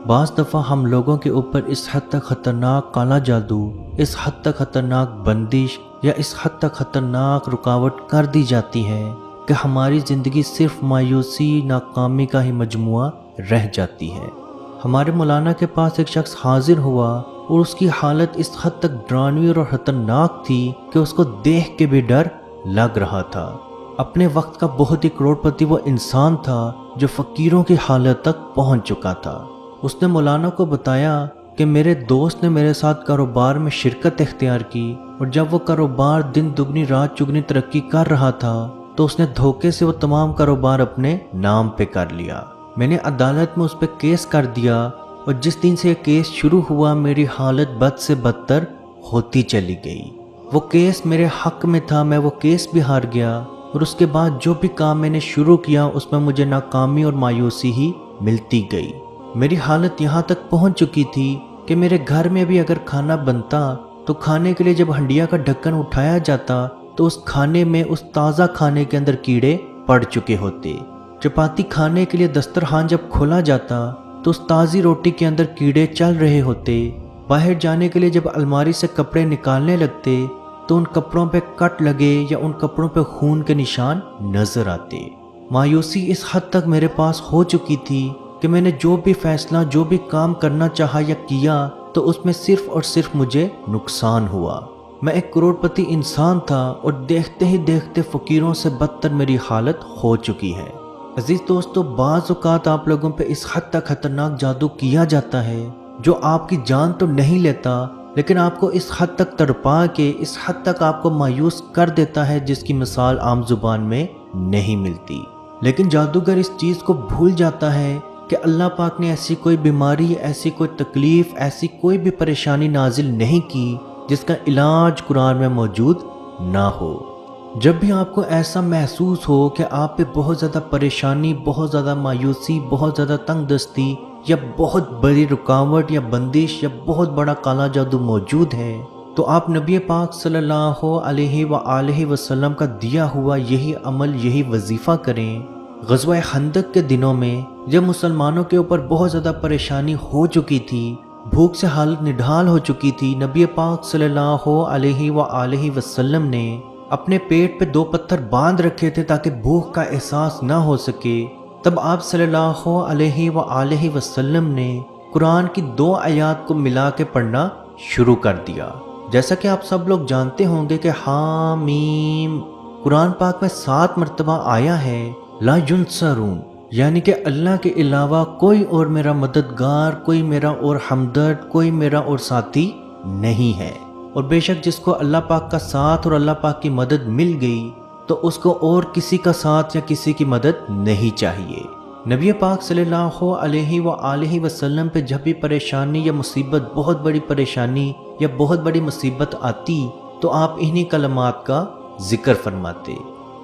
بعض دفعہ ہم لوگوں کے اوپر اس حد تک خطرناک کالا جادو، اس حد تک خطرناک بندش یا اس حد تک خطرناک رکاوٹ کر دی جاتی ہے کہ ہماری زندگی صرف مایوسی، ناکامی کا ہی مجموعہ رہ جاتی ہے۔ ہمارے مولانا کے پاس ایک شخص حاضر ہوا اور اس کی حالت اس حد تک ڈرانوی اور خطرناک تھی کہ اس کو دیکھ کے بھی ڈر لگ رہا تھا۔ اپنے وقت کا بہت ہی کروڑ پتی وہ انسان تھا جو فقیروں کی حالت تک پہنچ چکا تھا۔ اس نے مولانا کو بتایا کہ میرے دوست نے میرے ساتھ کاروبار میں شرکت اختیار کی، اور جب وہ کاروبار دن دگنی رات چگنی ترقی کر رہا تھا تو اس نے دھوکے سے وہ تمام کاروبار اپنے نام پہ کر لیا۔ میں نے عدالت میں اس پہ کیس کر دیا، اور جس دن سے یہ کیس شروع ہوا میری حالت بد سے بدتر ہوتی چلی گئی۔ وہ کیس میرے حق میں تھا، میں وہ کیس بھی ہار گیا، اور اس کے بعد جو بھی کام میں نے شروع کیا اس میں مجھے ناکامی اور مایوسی ہی ملتی گئی۔ میری حالت یہاں تک پہنچ چکی تھی کہ میرے گھر میں بھی اگر کھانا بنتا تو کھانے کے لیے جب ہنڈیا کا ڈھکن اٹھایا جاتا تو اس کھانے میں، اس تازہ کھانے کے اندر کیڑے پڑ چکے ہوتے۔ چپاتی کھانے کے لیے دسترخوان جب کھولا جاتا تو اس تازی روٹی کے اندر کیڑے چل رہے ہوتے۔ باہر جانے کے لیے جب الماری سے کپڑے نکالنے لگتے تو ان کپڑوں پہ کٹ لگے یا ان کپڑوں پہ خون کے نشان نظر آتے۔ مایوسی اس حد تک میرے پاس ہو چکی تھی کہ میں نے جو بھی فیصلہ، جو بھی کام کرنا چاہا یا کیا تو اس میں صرف اور صرف مجھے نقصان ہوا۔ میں ایک کروڑ پتی انسان تھا اور دیکھتے ہی دیکھتے فقیروں سے بدتر میری حالت ہو چکی ہے۔ عزیز دوستو، بعض اوقات آپ لوگوں پہ اس حد تک خطرناک جادو کیا جاتا ہے جو آپ کی جان تو نہیں لیتا، لیکن آپ کو اس حد تک تڑپا کے، اس حد تک آپ کو مایوس کر دیتا ہے جس کی مثال عام زبان میں نہیں ملتی۔ لیکن جادوگر اس چیز کو بھول جاتا ہے کہ اللہ پاک نے ایسی کوئی بیماری، ایسی کوئی تکلیف، ایسی کوئی بھی پریشانی نازل نہیں کی جس کا علاج قرآن میں موجود نہ ہو۔ جب بھی آپ کو ایسا محسوس ہو کہ آپ پہ بہت زیادہ پریشانی، بہت زیادہ مایوسی، بہت زیادہ تنگ دستی یا بہت بڑی رکاوٹ یا بندش یا بہت بڑا کالا جادو موجود ہے، تو آپ نبی پاک صلی اللہ علیہ وآلہ وسلم کا دیا ہوا یہی عمل، یہی وظیفہ کریں۔ غزوہ خندق کے دنوں میں جب مسلمانوں کے اوپر بہت زیادہ پریشانی ہو چکی تھی، بھوک سے حالت نڈھال ہو چکی تھی، نبی پاک صلی اللہ علیہ وآلہ وسلم نے اپنے پیٹ پہ 2 پتھر باندھ رکھے تھے تاکہ بھوک کا احساس نہ ہو سکے۔ تب آپ صلی اللہ علیہ وآلہ وسلم نے قرآن کی 2 آیات کو ملا کے پڑھنا شروع کر دیا۔ جیسا کہ آپ سب لوگ جانتے ہوں گے کہ حامیم قرآن پاک میں 7 مرتبہ آیا ہے، لا ینصرون، یعنی کہ اللہ کے علاوہ کوئی اور میرا مددگار، کوئی میرا اور ہمدرد، کوئی میرا اور ساتھی نہیں ہے۔ اور بے شک جس کو اللہ پاک کا ساتھ اور اللہ پاک کی مدد مل گئی تو اس کو اور کسی کا ساتھ یا کسی کی مدد نہیں چاہیے۔ نبی پاک صلی اللہ علیہ وآلہ وسلم پہ جب بھی پریشانی یا مصیبت، بہت بڑی پریشانی یا بہت بڑی مصیبت آتی تو آپ انہی کلمات کا ذکر فرماتے۔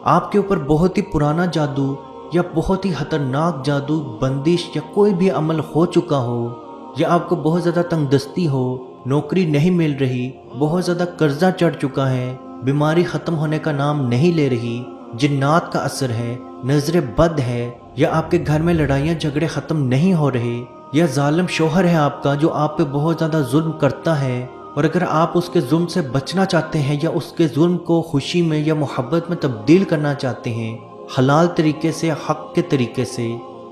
آپ کے اوپر بہت ہی پرانا جادو یا بہت ہی خطرناک جادو، بندش یا کوئی بھی عمل ہو چکا ہو، یا آپ کو بہت زیادہ تنگ دستی ہو، نوکری نہیں مل رہی، بہت زیادہ قرضہ چڑھ چکا ہے، بیماری ختم ہونے کا نام نہیں لے رہی، جنات کا اثر ہے، نظر بد ہے، یا آپ کے گھر میں لڑائیاں جھگڑے ختم نہیں ہو رہے، یا ظالم شوہر ہے آپ کا جو آپ پہ بہت زیادہ ظلم کرتا ہے، اور اگر آپ اس کے ظلم سے بچنا چاہتے ہیں یا اس کے ظلم کو خوشی میں یا محبت میں تبدیل کرنا چاہتے ہیں، حلال طریقے سے، حق کے طریقے سے،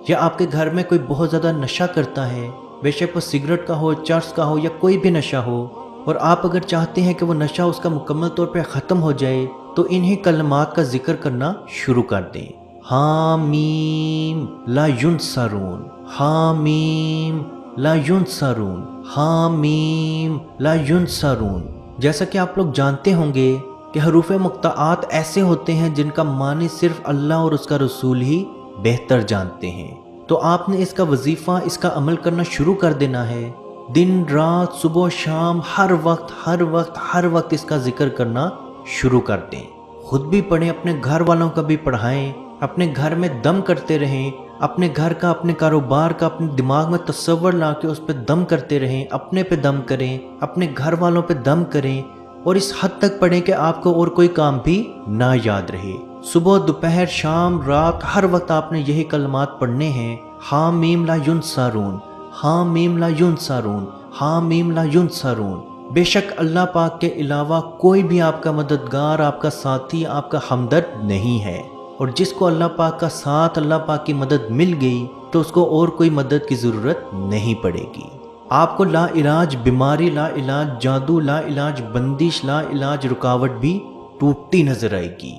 یا آپ کے گھر میں کوئی بہت زیادہ نشہ کرتا ہے، بے شک وہ سگریٹ کا ہو، چرس کا ہو یا کوئی بھی نشہ ہو، اور آپ اگر چاہتے ہیں کہ وہ نشہ اس کا مکمل طور پہ ختم ہو جائے تو انہی کلمات کا ذکر کرنا شروع کر دیں۔ حامیم لا ینصرون، حامیم لا ینصرون، حامیم لا ینصرون۔ جیسا کہ آپ لوگ جانتے ہوں گے کہ حروف مقطعات ایسے ہوتے ہیں جن کا معنی صرف اللہ اور اس کا رسول ہی بہتر جانتے ہیں، تو آپ نے اس کا وظیفہ، اس کا عمل کرنا شروع کر دینا ہے۔ دن رات، صبح شام، ہر وقت ہر وقت ہر وقت اس کا ذکر کرنا شروع کر دیں۔ خود بھی پڑھیں، اپنے گھر والوں کا بھی پڑھائیں، اپنے گھر میں دم کرتے رہیں، اپنے گھر کا، اپنے کاروبار کا اپنے دماغ میں تصور لا کے اس پہ دم کرتے رہیں، اپنے پہ دم کریں، اپنے گھر والوں پہ دم کریں، اور اس حد تک پڑھیں کہ آپ کو اور کوئی کام بھی نہ یاد رہے۔ صبح، دوپہر، شام، رات، ہر وقت آپ نے یہی کلمات پڑھنے ہیں۔ حامیم لا ینصرون، حامیم لا ینصرون، حامیم لا ینصرون۔ بے شک اللہ پاک کے علاوہ کوئی بھی آپ کا مددگار، آپ کا ساتھی، آپ کا ہمدرد نہیں ہے، اور جس کو اللہ پاک کا ساتھ، اللہ پاک کی مدد مل گئی تو اس کو اور کوئی مدد کی ضرورت نہیں پڑے گی۔ آپ کو لا علاج بیماری، لا علاج جادو، لا علاج بندش، لا علاج رکاوٹ بھی ٹوٹتی نظر آئے گی۔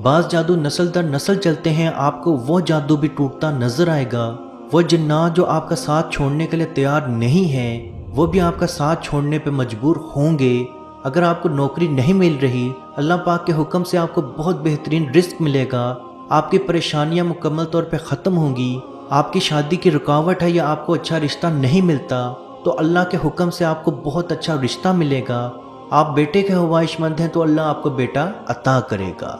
بعض جادو نسل در نسل چلتے ہیں، آپ کو وہ جادو بھی ٹوٹتا نظر آئے گا۔ وہ جنات جو آپ کا ساتھ چھوڑنے کے لیے تیار نہیں ہیں، وہ بھی آپ کا ساتھ چھوڑنے پہ مجبور ہوں گے۔ اگر آپ کو نوکری نہیں مل رہی، اللہ پاک کے حکم سے آپ کو بہت بہترین رزق ملے گا، آپ کی پریشانیاں مکمل طور پہ ختم ہوں گی۔ آپ کی شادی کی رکاوٹ ہے یا آپ کو اچھا رشتہ نہیں ملتا، تو اللہ کے حکم سے آپ کو بہت اچھا رشتہ ملے گا۔ آپ بیٹے کے خواہش مند ہیں تو اللہ آپ کو بیٹا عطا کرے گا۔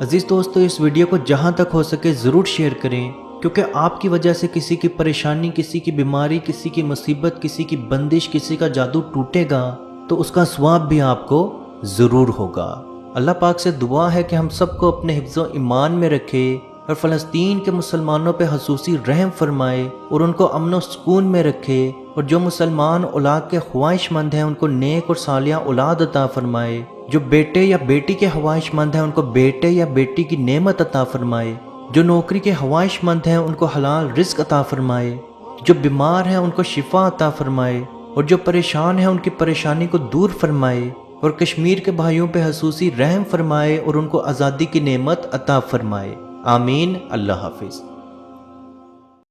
عزیز دوستو، اس ویڈیو کو جہاں تک ہو سکے ضرور شیئر کریں، کیونکہ آپ کی وجہ سے کسی کی پریشانی، کسی کی بیماری، کسی کی مصیبت، کسی کی بندش، کسی کا جادو ٹوٹے گا تو اس کا ثواب بھی آپ کو ضرور ہوگا۔ اللہ پاک سے دعا ہے کہ ہم سب کو اپنے حفظ و ایمان میں رکھے، اور فلسطین کے مسلمانوں پہ خصوصی رحم فرمائے اور ان کو امن و سکون میں رکھے، اور جو مسلمان اولاد کے خواہش مند ہیں ان کو نیک اور صالحہ اولاد عطا فرمائے، جو بیٹے یا بیٹی کے خواہش مند ہیں ان کو بیٹے یا بیٹی کی نعمت عطا فرمائے، جو نوکری کے خواہش مند ہیں ان کو حلال رزق عطا فرمائے، جو بیمار ہیں ان کو شفا عطا فرمائے، اور جو پریشان ہیں ان کی پریشانی کو دور فرمائے، اور کشمیر کے بھائیوں پہ خصوصی رحم فرمائے اور ان کو آزادی کی نعمت عطا فرمائے۔ آمین۔ اللہ حافظ۔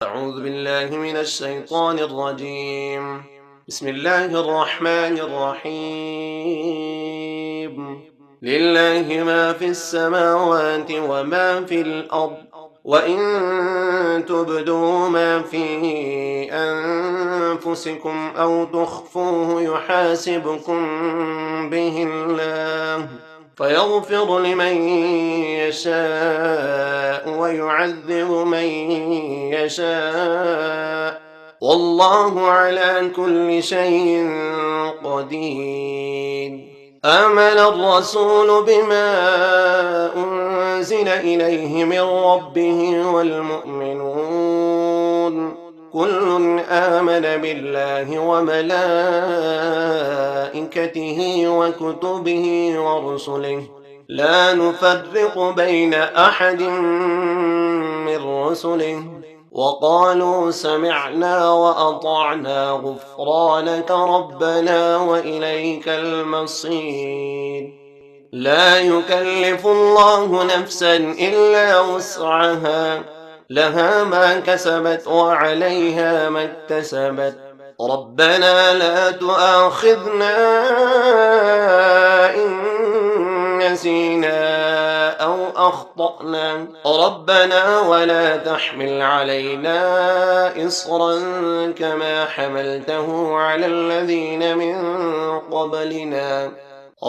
أعوذ بالله من الشيطان الرجيم. بسم الله الرحمن الرحيم. لله ما في السماوات وما في الأرض، وإن تبدوا ما في أنفسكم أو تخفوه يحاسبكم به الله، فيغفر لمن يشاء ويعذب من يشاء، والله على كل شيء قدير. آمن الرسول بما أنزل إليه من ربه والمؤمنون كل آمن بالله وملائكته وكتبه ورسله لا نفرق بين أحد من رسله، وقالوا سمعنا وأطعنا غفرانك ربنا وإليك المصير. لا يكلف الله نفسا إلا وسعها، لها ما كسبت وعليها ما اكتسبت. ربنا لا تؤاخذنا إن نسينا أو أخطأنا، ربنا ولا تحمل علينا إصرا كما حملته على الذين من قبلنا،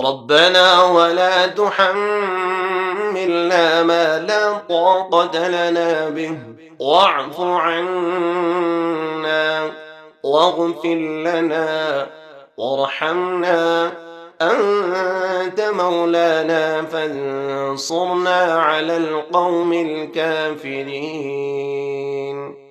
ربنا ولا تحملنا ما لا طاقة لنا به، واعف عنا واغفر لنا وارحمنا، أنت مولانا فانصرنا على القوم الكافرين.